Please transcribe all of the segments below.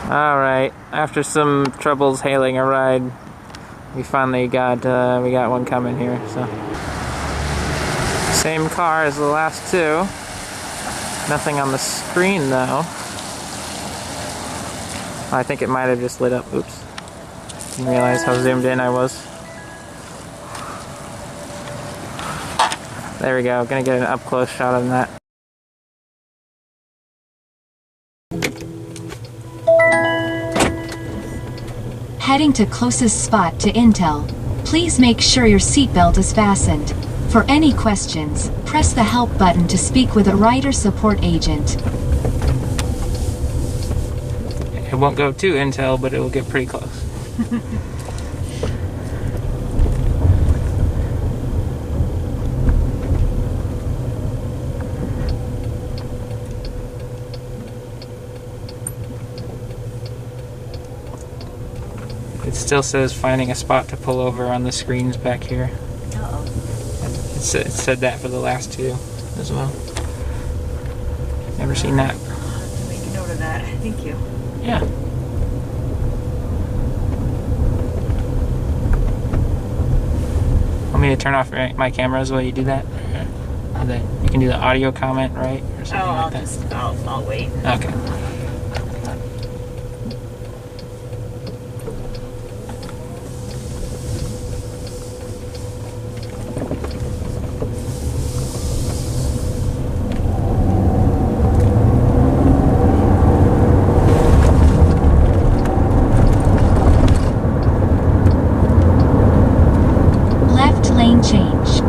Alright, after some troubles hailing a ride, we finally got one coming here, so. Same car as the last two. Nothing on the screen though. I think it might have just lit up. Oops. Didn't realize how zoomed in I was. There we go, gonna get an up close shot of that. Heading to closest spot to Intel. Please make sure your seatbelt is fastened. For any questions, press the help button to speak with a rider support agent. It won't go to Intel, but it will get pretty close. It still says finding a spot to pull over on the screens back here. Uh-oh. It said that for the last two as well. Never seen that. Make a note of that. Thank you. Yeah. Want me to turn off my cameras while you do that? Or that you can do the audio comment, right? Or something like that. I'll wait. Okay. Lane change.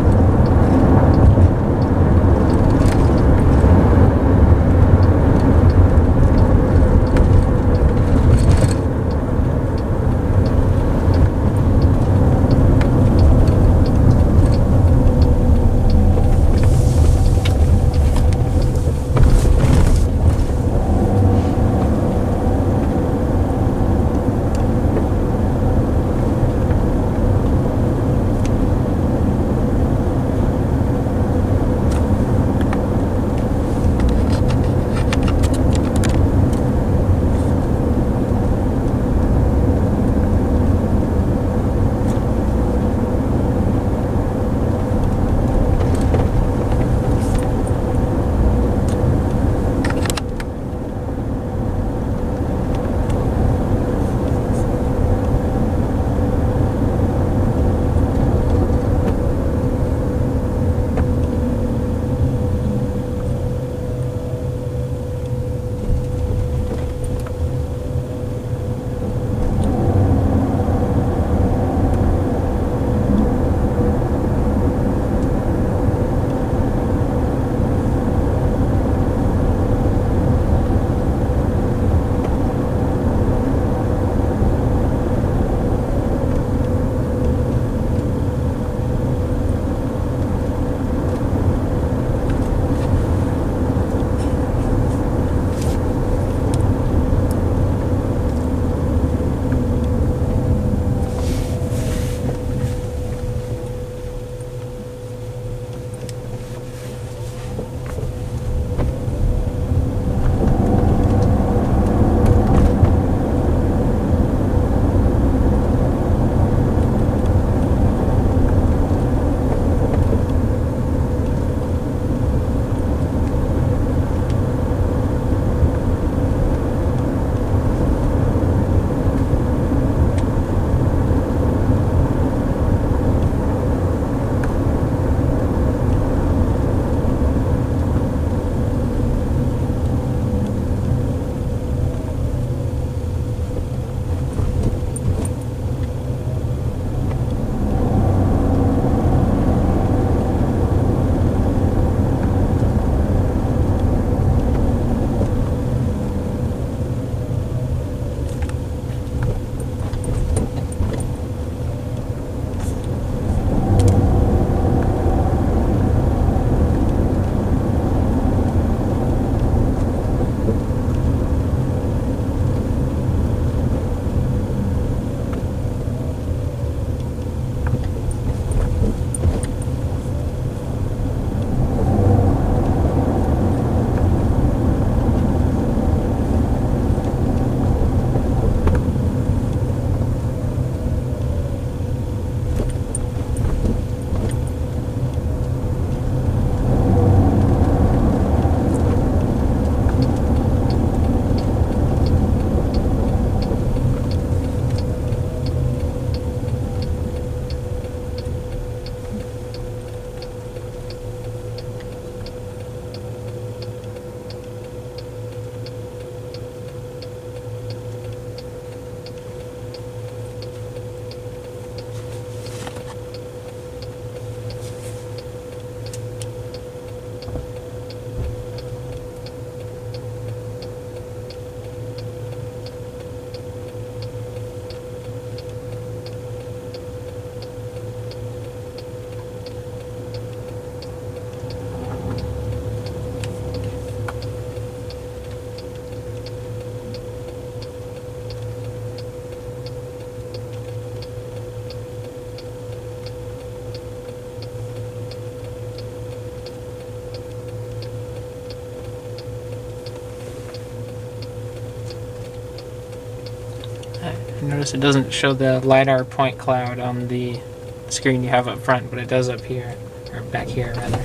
I notice it doesn't show the LiDAR point cloud on the screen you have up front, but it does up here, or back here rather.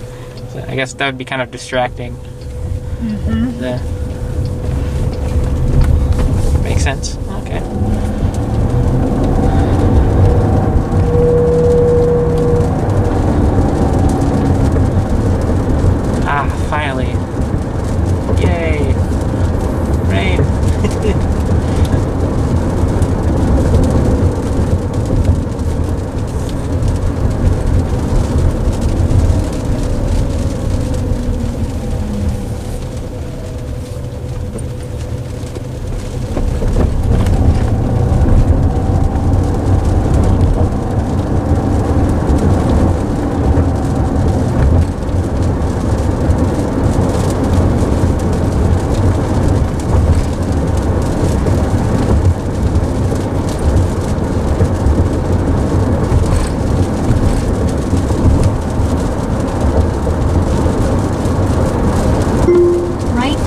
So I guess that would be kind of distracting. Makes sense. Okay. Ah, finally. Yay. Rain.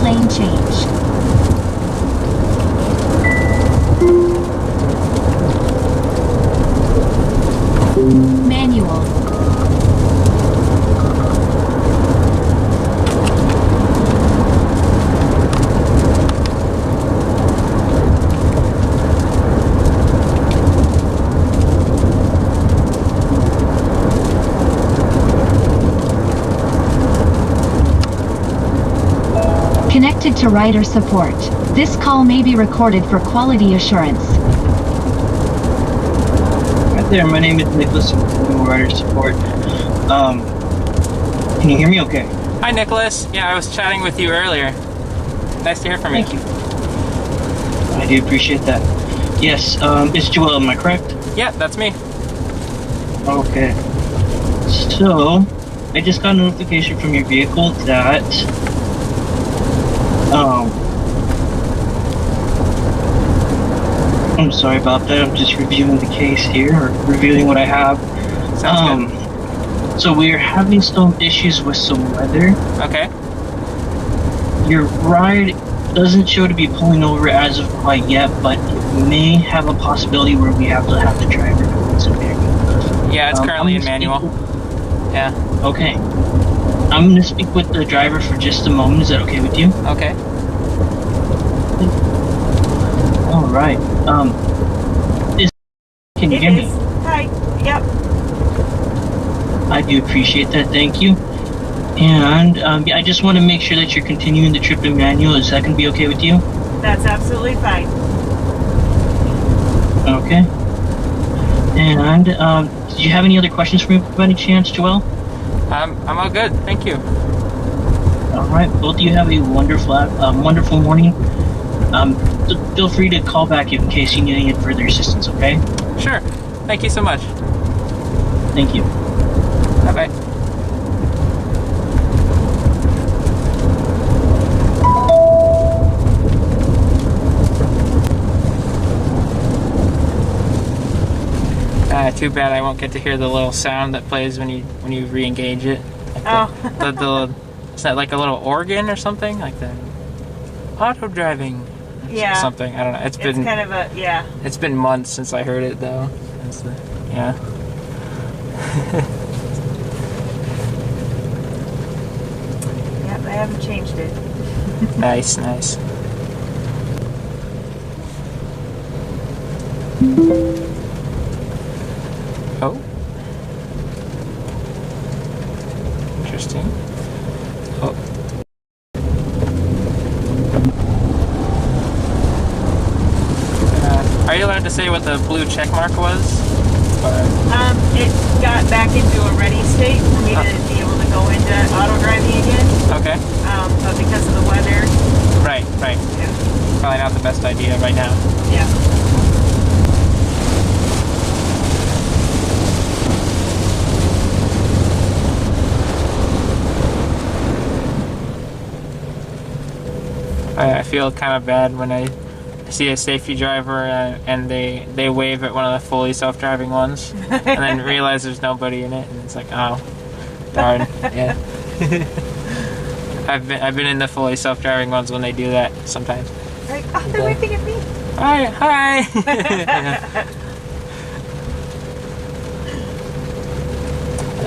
Lane change. Manual. Connected to rider support. This call may be recorded for quality assurance. Hi there, my name is Nicholas from Rider Support. Can you hear me okay? Hi, Nicholas. Yeah, I was chatting with you earlier. Nice to hear from you. Thank you. I do appreciate that. Yes, it's Joel, am I correct? Yeah, that's me. Okay. So, I just got a notification from your vehicle that I'm sorry about that. I'm just reviewing the case here, or reviewing what I have. Sounds good. So we're having some issues with some weather. Okay. Your ride doesn't show to be pulling over as of quite yet, but it may have a possibility where we have to have the driver go into manual. Yeah, it's currently in manual. Yeah. Okay. I'm gonna speak with the driver for just a moment. Is that okay with you? Okay. All right. Can you hear me? Hi. Yep. I do appreciate that. Thank you. And yeah, I just want to make sure that you're continuing the trip in manual. Is that gonna be okay with you? That's absolutely fine. Okay. And did you have any other questions for me by any chance, Joel? I'm all good. Thank you. All right. Both of you have a wonderful morning. Feel free to call back in case you need any further assistance. Okay. Sure. Thank you so much. Thank you. Bye-bye. Too bad I won't get to hear the little sound that plays when you re-engage it. Like is that like a little organ or something? Like the auto driving. Yeah. Something. I don't know. It's been kind of a, yeah. It's been months since I heard it though. Yeah. Yep, I haven't changed it. Nice. Oh. Interesting. Oh. Are you allowed to say what the blue check mark was? It got back into a ready state for me to be able to go into auto driving again. Okay. But because of the weather. Right. Yeah. Probably not the best idea right now. Yeah. I feel kind of bad when I see a safety driver and they wave at one of the fully self-driving ones and then realize there's nobody in it and it's like, oh, darn. Yeah. I've been in the fully self-driving ones when they do that sometimes. Right. Oh, they're waving at me. Hi.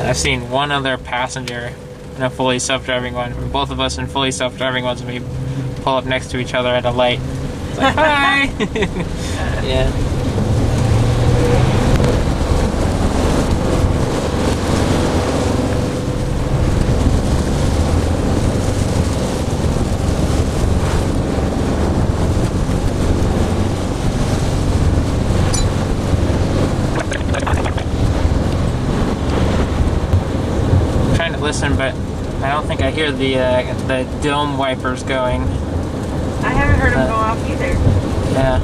I've seen one other passenger in a fully self-driving one. Both of us in fully self-driving ones, and we pull up next to each other at a light. It's like, hi! Yeah. Listen, but I don't think I hear the dome wipers going. I haven't heard them go off either. Yeah.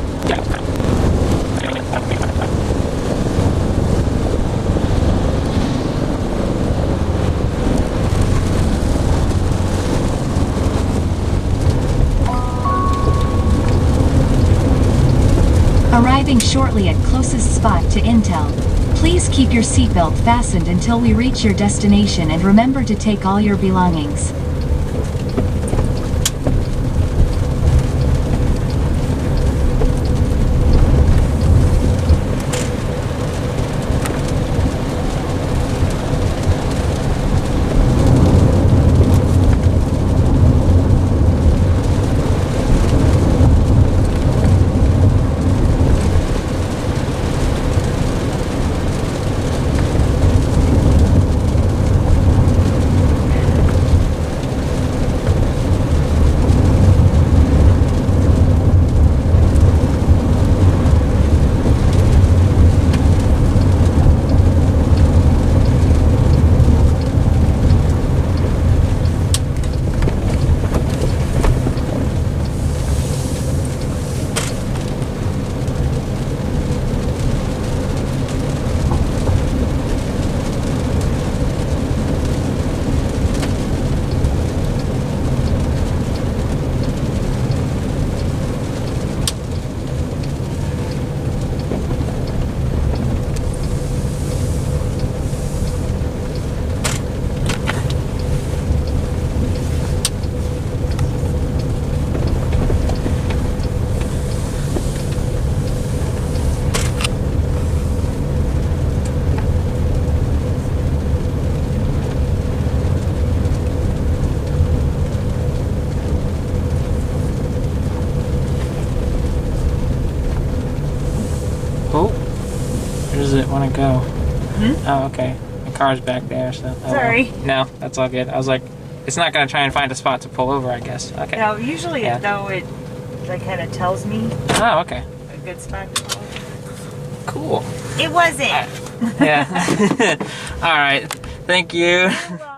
Arriving shortly at closest spot to Intel. Please keep your seatbelt fastened until we reach your destination and remember to take all your belongings. Where does it want to go? Oh, okay. The car's back there, so... Sorry. No, that's all good. I was like, it's not going to try and find a spot to pull over, I guess. Okay. No, usually though it like kind of tells me Oh, okay. a good spot to pull over. Cool. It wasn't. Yeah. All right. Thank you. You're welcome.